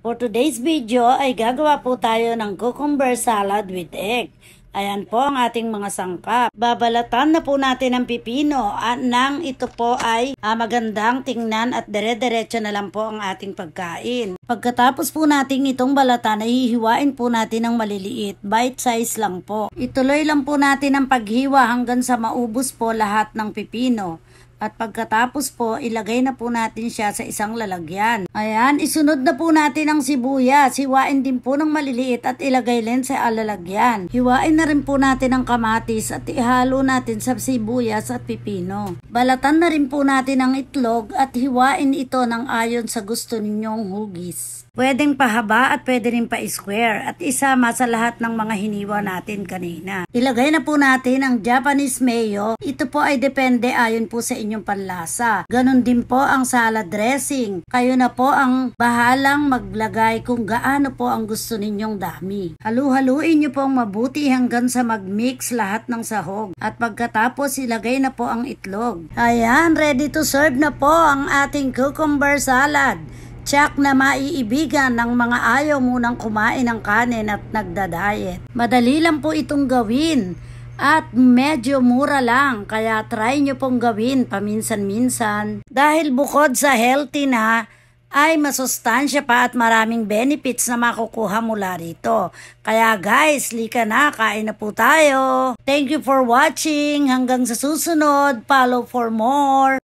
For today's video ay gagawa po tayo ng cucumber salad with egg. Ayan po ang ating mga sangkap. Babalatan na po natin ang pipino at nang ito po ay magandang tingnan at dire-diretso na lang po ang ating pagkain. Pagkatapos po natin itong balatan ay hihiwain po natin ng maliliit. Bite size lang po. Ituloy lang po natin ang paghiwa hanggang sa maubos po lahat ng pipino. At pagkatapos po, ilagay na po natin siya sa isang lalagyan. Ayan, isunod na po natin ang sibuyas. Hiwain din po ng maliliit at ilagay din sa lalagyan. Hiwain na rin po natin ang kamatis at ihalo natin sa sibuyas at pipino. Balatan na rin po natin ang itlog at hiwain ito ng ayon sa gusto ninyong hugis. Pwedeng pahaba at pwede rin pa-square at isama sa lahat ng mga hiniwa natin kanina. Ilagay na po natin ang Japanese mayo. Ito po ay depende ayon po sa inyong panlasa. Ganon din po ang salad dressing. Kayo na po ang bahalang maglagay kung gaano po ang gusto ninyong dami. Halu-haluin nyo pong mabuti hanggang sa mag-mix lahat ng sahog. At pagkatapos ilagay na po ang itlog. Ayan, ready to serve na po ang ating cucumber salad. Tsak na maiibigan ng mga ayaw munang kumain ng kanin at nagda-diet. Madali lang po itong gawin at medyo mura lang, kaya try nyo pong gawin paminsan-minsan. Dahil bukod sa healthy na, ay masustansya pa at maraming benefits na makukuha mula rito. Kaya guys, lika na, kain na po tayo. Thank you for watching. Hanggang sa susunod, follow for more.